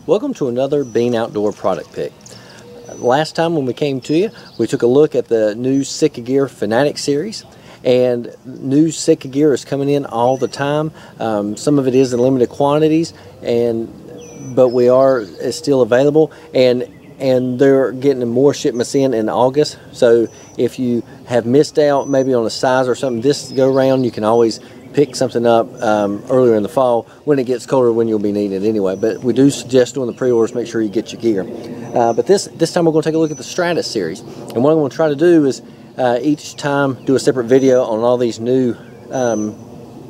Welcome to another Bean Outdoor product pick. Last time when we came to you, we took a look at the new Sitka Gear Fanatic series, and new Sitka gear is coming in all the time. Some of it is in limited quantities, but it's still available, and they're getting more shipments in August. So if you have missed out maybe on a size or something this go around, you can always pick something up earlier in the fall when it gets colder, when you'll be needing it anyway. But we do suggest doing the pre-orders, make sure you get your gear. But this time we're going to take a look at the Stratus series, and what I'm going to try to do is each time do a separate video on all these new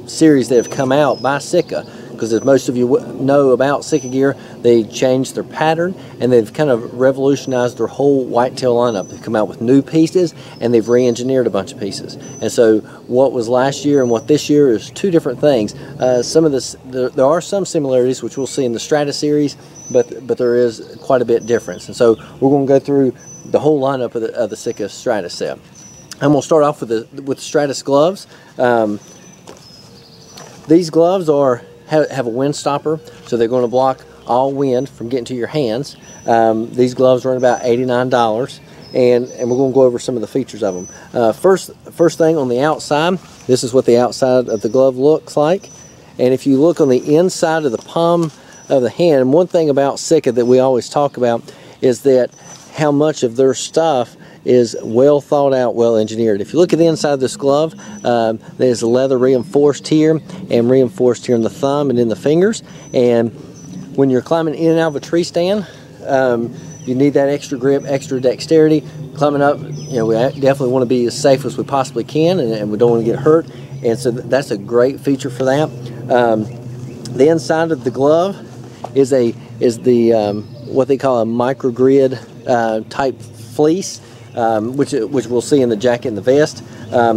series that have come out by Sitka, because as most of you know about Sitka gear, they changed their pattern and they've kind of revolutionized their whole whitetail lineup. They've come out with new pieces and they've re-engineered a bunch of pieces. And so what was last year and what this year is two different things. There are some similarities, which we'll see in the Stratus series, but there is quite a bit difference. And so we're going to go through the whole lineup of the Sitka Stratus set. I'm going to start off with the Stratus gloves. These gloves have a wind stopper, so they're going to block all wind from getting to your hands. These gloves run about $89, and we're going to go over some of the features of them. First thing on the outside, this is what the outside of the glove looks like. And if you look on the inside of the palm of the hand, and one thing about Sitka that we always talk about is that how much of their stuff is well thought out, well engineered. If you look at the inside of this glove, there's leather reinforced here and reinforced here in the thumb and in the fingers. And when you're climbing in and out of a tree stand, you need that extra grip, extra dexterity. Climbing up, we definitely want to be as safe as we possibly can, and we don't want to get hurt. And so that's a great feature for that. The inside of the glove is what they call a microgrid type fleece. Which we'll see in the jacket and the vest.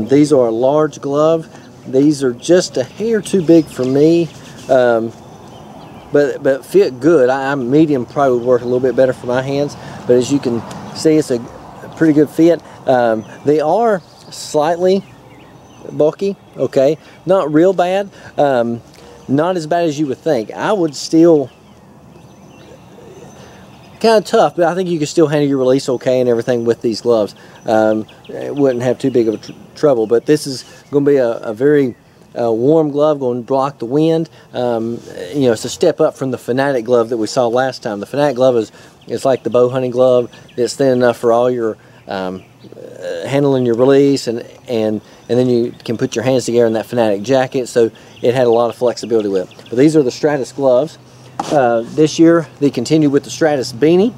These are a large glove. These are just a hair too big for me, but fit good. I'm medium, probably would work a little bit better for my hands, but as you can see, it's a pretty good fit. They are slightly bulky, okay, not real bad, not as bad as you would think. I would still kind of tough, but I think you can still handle your release okay and everything with these gloves. It wouldn't have too big of a trouble, but this is going to be a very warm glove, going to block the wind. It's a step up from the Fanatic glove that we saw last time. The Fanatic glove is like the bow hunting glove. It's thin enough for all your handling your release, and then you can put your hands together in that Fanatic jacket, so it had a lot of flexibility with it. But these are the Stratus gloves. This year they continue with the Stratus beanie.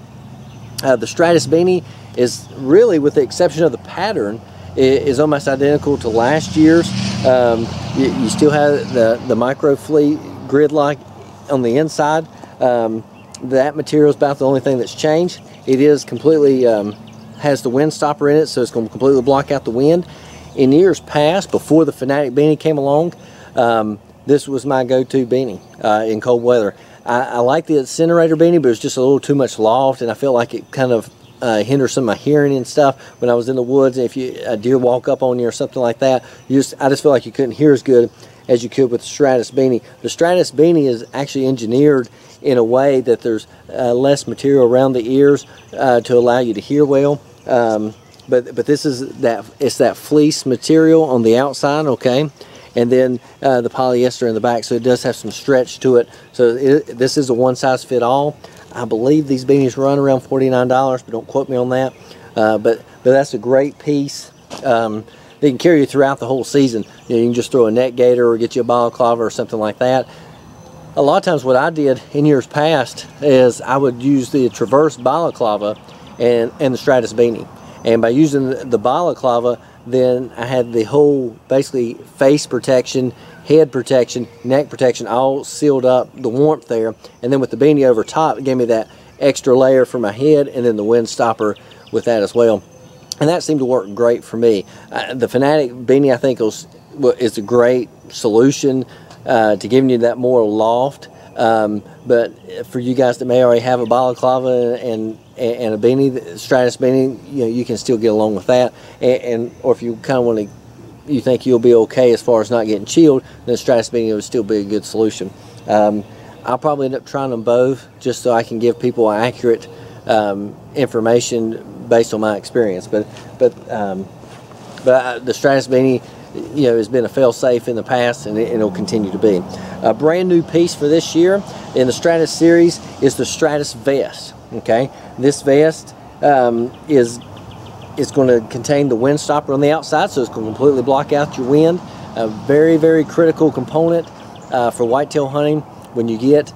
The Stratus beanie is really, with the exception of the pattern, is almost identical to last year's. You still have the micro fleece grid-like on the inside. That material is about the only thing that's changed. It is completely has the wind stopper in it, so it's going to completely block out the wind. In years past, before the Fanatic beanie came along, this was my go-to beanie in cold weather. I like the incinerator beanie, but it was just a little too much loft, and I felt like it kind of hinders some of my hearing and stuff when I was in the woods. And if a deer walk up on you or something like that, I just feel like you couldn't hear as good as you could with the Stratus beanie. The Stratus beanie is actually engineered in a way that there's less material around the ears to allow you to hear well. But this is it's that fleece material on the outside, okay? And then the polyester in the back, so it does have some stretch to it. So this is a one-size-fit-all. I believe these beanies run around $49, but don't quote me on that. But that's a great piece. They can carry you throughout the whole season. You can just throw a net gator or get you a balaclava or something like that. A lot of times what I did in years past is I would use the Traverse balaclava and the Stratus beanie. And by using the balaclava, then I had the whole, basically, face protection, head protection, neck protection, all sealed up, the warmth there. And then with the beanie over top, it gave me that extra layer for my head, and then the wind stopper with that as well. And that seemed to work great for me. The Fanatic beanie, I think, is a great solution to giving you that more loft. But for you guys that may already have a balaclava and a beanie, the Stratus beanie, you can still get along with that. Or if you kind of want to, you think you'll be okay as far as not getting chilled, then the Stratus beanie would still be a good solution. I'll probably end up trying them both just so I can give people accurate information based on my experience. But the Stratus Beanie, has been a fail-safe in the past, and it'll continue to be. A brand new piece for this year in the Stratus series is the Stratus vest. Okay, this vest is going to contain the wind stopper on the outside, so it's going to completely block out your wind. A very, very critical component for whitetail hunting when you get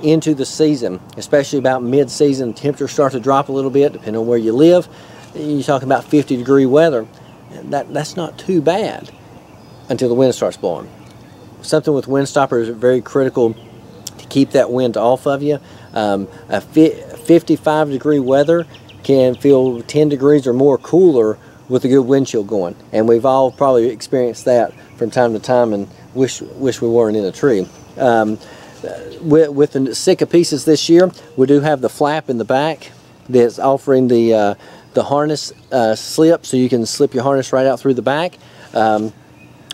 into the season, especially about mid-season. Temperatures start to drop a little bit depending on where you live. You're talking about 50-degree weather. That's not too bad until the wind starts blowing. Something with wind stoppers is very critical to keep that wind off of you. A 55-degree weather can feel 10 degrees or more cooler with a good wind chill going, and we've all probably experienced that from time to time and wish we weren't in a tree. With the Sitka pieces this year, we do have the flap in the back that's offering the harness slip, so you can slip your harness right out through the back,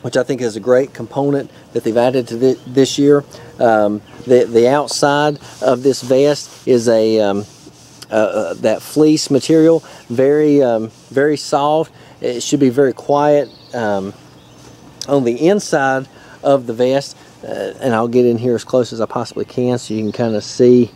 which I think is a great component that they've added to this year. The outside of this vest is that fleece material, very soft. It should be very quiet. On the inside of the vest, and I'll get in here as close as I possibly can so you can kind of see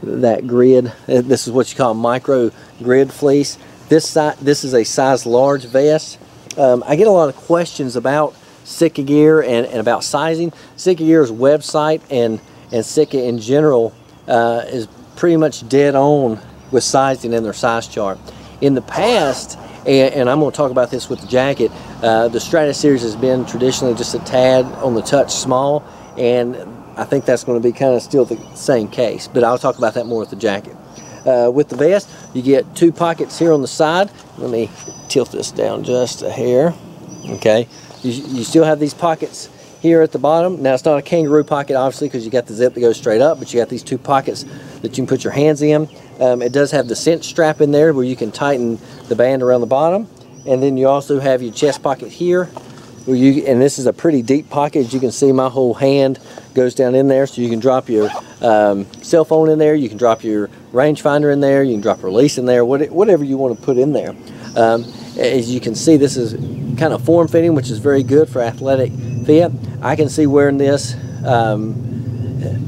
that grid. This is what you call micro grid fleece. This is a size large vest. I get a lot of questions about Sitka gear and about sizing. Sitka gear's website and Sitka in general is pretty much dead on with sizing in their size chart. In the past, and I'm going to talk about this with the jacket, the Stratus series has been traditionally just a tad on the touch small, and I think that's going to be kind of still the same case, but I'll talk about that more with the jacket. With the vest, you get 2 pockets here on the side. Let me tilt this down just a hair. Okay, you still have these pockets here at the bottom. Now, it's not a kangaroo pocket, obviously, because you got the zip that goes straight up, but you got these 2 pockets that you can put your hands in. It does have the cinch strap in there where you can tighten the band around the bottom, and then you also have your chest pocket here where and this is a pretty deep pocket. As you can see, my whole hand goes down in there, so you can drop your cell phone in there, you can drop your rangefinder in there, you can drop a release in there, whatever you want to put in there. As you can see, this is kind of form-fitting, which is very good for athletic fit. I can see wearing this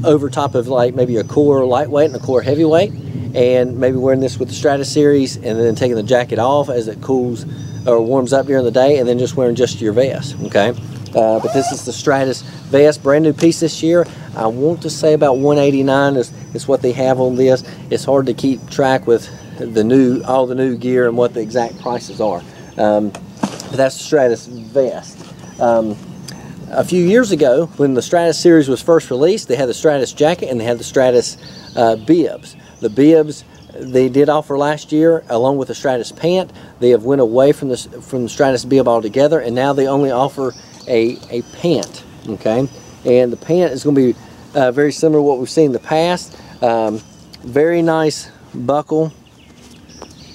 over top of like maybe a core lightweight and a core heavyweight, and maybe wearing this with the Stratus series and then taking the jacket off as it cools or warms up during the day, and then just wearing just your vest. Okay, but this is the Stratus vest, brand new piece this year. I want to say about $189 is what they have on this. It's hard to keep track with all the new gear and what the exact prices are. But that's the Stratus vest. A few years ago, when the Stratus series was first released, they had the Stratus jacket and they had the Stratus bibs. The bibs they did offer last year, along with the Stratus pant. They have went away from the Stratus bib altogether, and now they only offer a pant. Okay, and the pant is going to be very similar to what we've seen in the past. Very nice buckle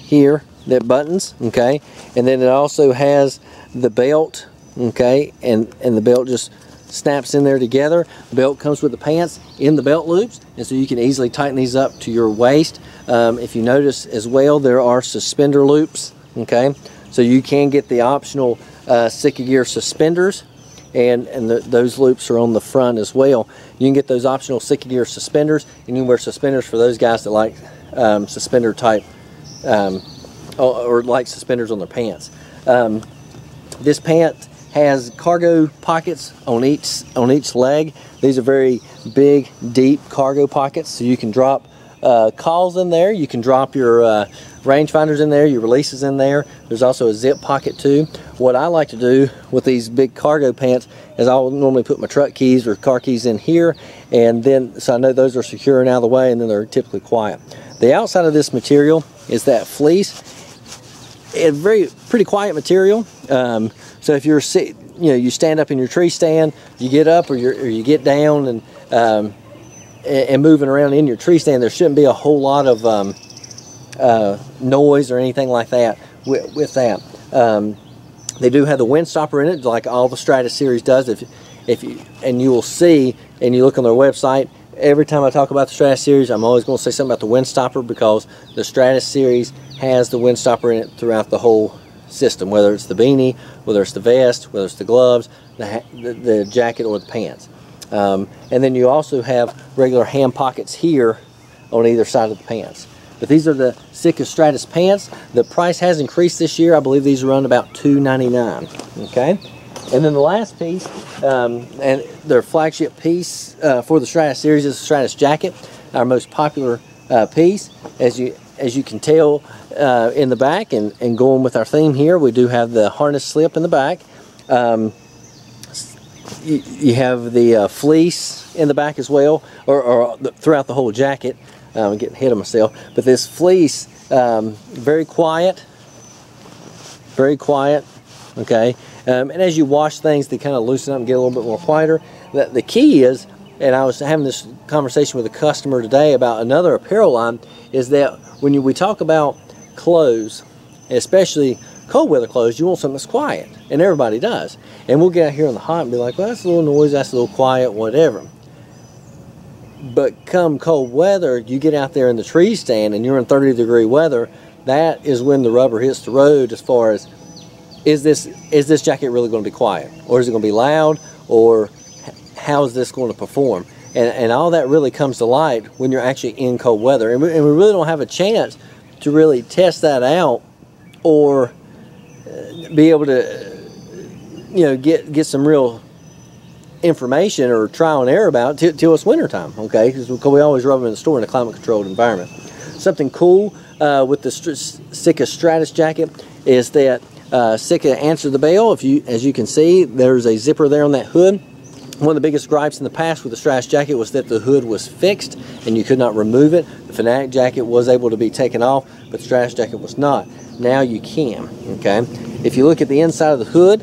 here that buttons. Okay, and then it also has the belt. Okay, and the belt just snaps in there together. The belt comes with the pants in the belt loops, and so you can easily tighten these up to your waist. If you notice as well, there are suspender loops. Okay, so you can get the optional Sitka gear suspenders, and those loops are on the front as well. You can get those optional Sitka gear suspenders, and you can wear suspenders for those guys that like suspender type or like suspenders on their pants. This pant has cargo pockets on each leg. These are very big, deep cargo pockets, so you can drop calls in there. You can drop your rangefinders in there, your releases in there. There's also a zip pocket too. What I like to do with these big cargo pants is I'll normally put my truck keys or car keys in here, and then so I know those are secure and out of the way, and then they're typically quiet. The outside of this material is that fleece. It's pretty quiet material. So if you're you stand up in your tree stand, you get up or you get down and moving around in your tree stand, there shouldn't be a whole lot of noise or anything like that with that. They do have the wind stopper in it, like all the Stratus series does. And you will see, and you look on their website, every time I talk about the Stratus series, I'm always going to say something about the windstopper, because the Stratus series has the windstopper in it throughout the whole system, whether it's the beanie, whether it's the vest, whether it's the gloves, the jacket, or the pants. And then you also have regular hand pockets here on either side of the pants. But these are the Sitka Stratus pants. The price has increased this year. I believe these run about $2.99. Okay, and then the last piece, and their flagship piece for the Stratus series, is the Stratus jacket, our most popular piece. As you can tell in the back, and going with our theme here, we do have the harness slip in the back. You have the fleece in the back as well, or throughout the whole jacket. I'm getting ahead of myself, but this fleece, very quiet, okay, and as you wash things, they kind of loosen up and get a little bit more quieter. The key is, and I was having this conversation with a customer today about another apparel line, is that when we talk about clothes, especially cold weather clothes, you want something that's quiet, and everybody does. And we'll get out here in the hot and be like, well, that's a little noisy, that's a little quiet, whatever. But come cold weather, you get out there in the tree stand and you're in 30-degree weather. That is when the rubber hits the road, as far as, is this jacket really going to be quiet, or is it going to be loud, or how is this going to perform? And all that really comes to light when you're actually in cold weather. And we really don't have a chance to really test that out, or be able to, you know, get some real information or trial and error about it till it's winter time, okay? Because we always rub them in the store in a climate controlled environment. Something cool with the Sitka Stratus jacket is that Sitka answered the bell. As you can see, there's a zipper there on that hood. One of the biggest gripes in the past with the Stratus jacket was that the hood was fixed and you could not remove it. The Fanatic jacket was able to be taken off, but the Stratus jacket was not. Now you can, okay? If you look at the inside of the hood,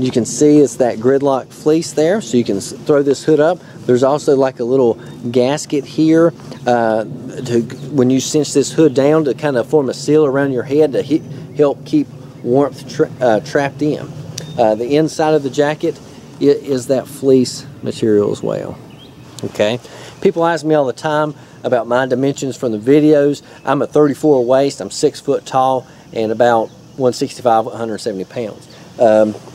you can see it's that gridlock fleece there, so you can throw this hood up. There's also like a little gasket here when you cinch this hood down, to kind of form a seal around your head to help keep warmth trapped in. The inside of the jacket is that fleece material as well. Okay, people ask me all the time about my dimensions from the videos. I'm a 34 waist, I'm 6 foot tall, and about 165, 170 pounds.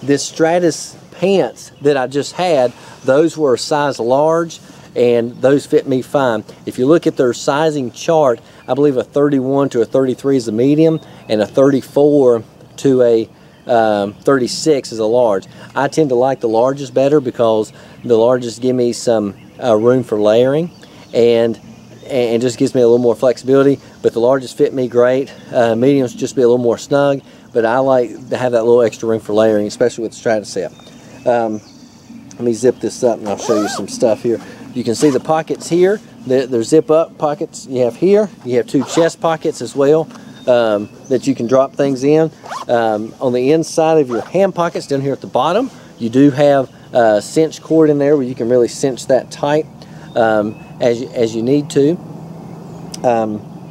This Stratus pants that I just had, those were a size large, and those fit me fine. If you look at their sizing chart, I believe a 31 to a 33 is a medium, and a 34 to a 36 is a large. I tend to like the larges better, because the larges give me some room for layering, and just gives me a little more flexibility. But the larges fit me great. Mediums just be a little more snug, but I like to have that little extra room for layering, especially with the Stratus set. Let me zip this up and I'll show you some stuff here. You can see the pockets here. They're zip up pockets you have here. You have 2 chest pockets as well that you can drop things in. On the inside of your hand pockets down here at the bottom, you do have a cinch cord in there where you can really cinch that tight as you need to.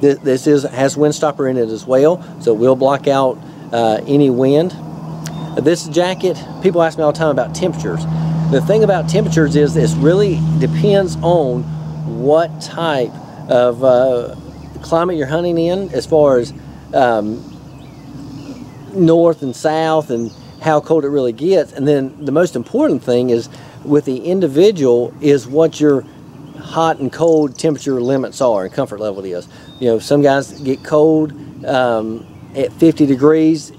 This has windstopper in it as well, so it will block out any wind. This jacket, people ask me all the time about temperatures. The thing about temperatures is this really depends on what type of climate you're hunting in, as far as north and south, and how cold it really gets. And then the most important thing is, with the individual, is what your hot and cold temperature limits are and comfort level is. You know, some guys get cold at 50 degrees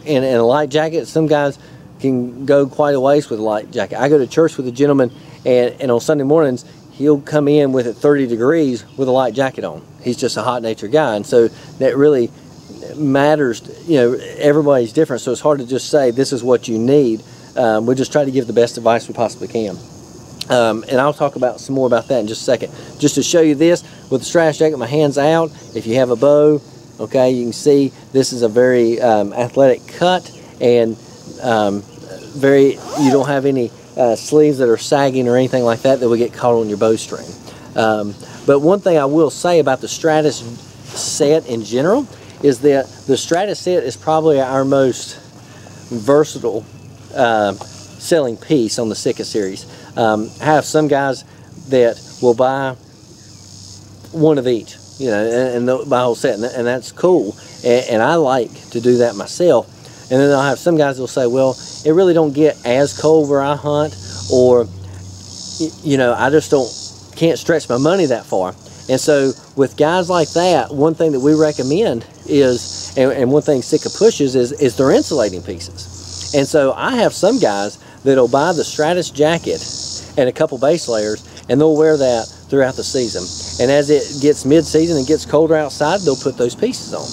in a light jacket. Some guys can go quite a ways with a light jacket. I go to church with a gentleman, and on Sunday mornings he'll come in with it 30 degrees with a light jacket on. He's just a hot natured guy, and so that really matters. You know, everybody's different, so it's hard to just say this is what you need. We just try to give the best advice we possibly can. And I'll talk about some more about that in just a second. Just to show you this, with the Stratus jacket, my hand's out. If you have a bow, okay, you can see this is a very athletic cut, and you don't have any sleeves that are sagging or anything like that will get caught on your bowstring. But one thing I will say about the Stratus set in general is that the Stratus set is probably our most versatile selling piece on the Sitka series. I have some guys that will buy one of each, you know, and they'll buy a whole set, and that's cool. And I like to do that myself. And then I'll have some guys that'll say, well, it really don't get as cold where I hunt, or, you know, I just can't stretch my money that far. And so with guys like that, one thing that we recommend is, and one thing Sitka pushes is their insulating pieces. And so I have some guys that'll buy the Stratus jacket and a couple base layers, and they'll wear that throughout the season. And as it gets mid-season and gets colder outside, they'll put those pieces on.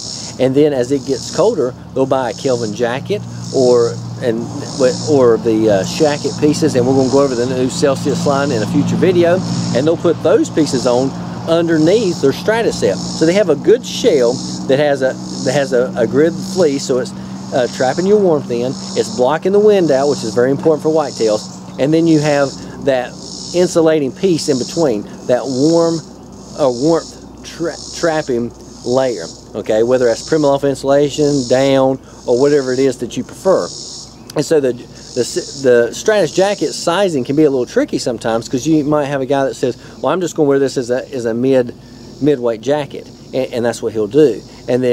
And then as it gets colder, they'll buy a Kelvin jacket or the shacket pieces, and we're going to go over the new Celsius line in a future video, and they'll put those pieces on underneath their Stratus set. So they have a good shell that has a grid fleece, so it's trapping your warmth in, it's blocking the wind out, which is very important for whitetails, and then you have that insulating piece in between, that warmth trapping layer, okay, whether that's Primaloft insulation, down, or whatever it is that you prefer. And so the Stratus jacket sizing can be a little tricky sometimes, because you might have a guy that says, well, I'm just going to wear this as a midweight jacket, and that's what he'll do, and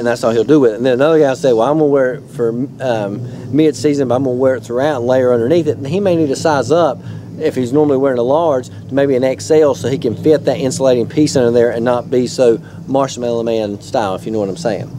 that's all he'll do with it. And then another guy will say, well, I'm going to wear it for mid-season, but I'm going to wear it throughout and layer underneath it. And he may need to size up, if he's normally wearing a large, to maybe an XL, so he can fit that insulating piece under there and not be so Marshmallow Man style, if you know what I'm saying.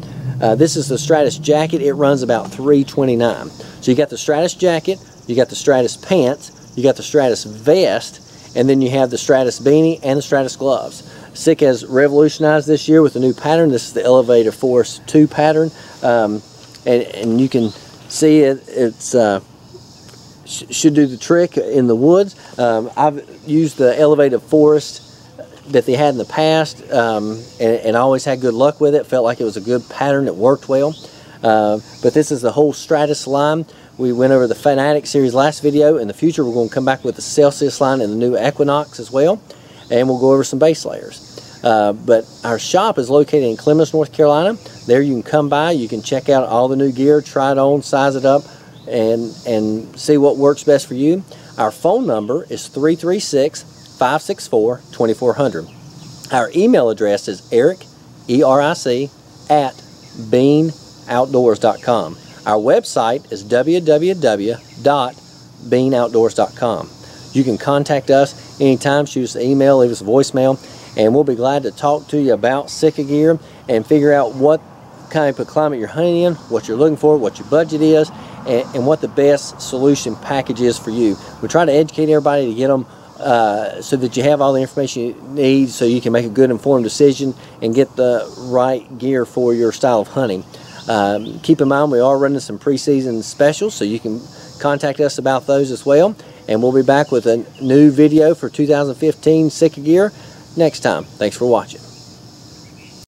This is the Stratus jacket. It runs about $329. So you got the Stratus jacket, you got the Stratus pants, you got the Stratus vest, and then you have the Stratus beanie and the Stratus gloves. Sitka has revolutionized this year with a new pattern. This is the Elevated Forest 2 pattern, and you can see it's should do the trick in the woods. I've used the Elevated Forest that they had in the past, and I always had good luck with it. Felt like it was a good pattern. It worked well. But this is the whole Stratus line. We went over the Fanatic series last video. In the future, we're going to come back with the Celsius line and the new Equinox as well, and we'll go over some base layers. But our shop is located in Clemens, North Carolina. There you can come by, you can check out all the new gear, try it on, size it up, and see what works best for you. Our phone number is 336-564-2400. Our email address is Eric, E-R-I-C, at beanoutdoors.com. Our website is www.beanoutdoors.com. You can contact us anytime, shoot us an email, leave us a voicemail, and we'll be glad to talk to you about Sitka gear and figure out what kind of climate you're hunting in, what you're looking for, what your budget is, and what the best solution package is for you. We try to educate everybody to get them so that you have all the information you need, so you can make a good informed decision and get the right gear for your style of hunting. Keep in mind, we are running some preseason specials, so you can contact us about those as well. And we'll be back with a new video for 2015 Sitka gear next time. Thanks for watching.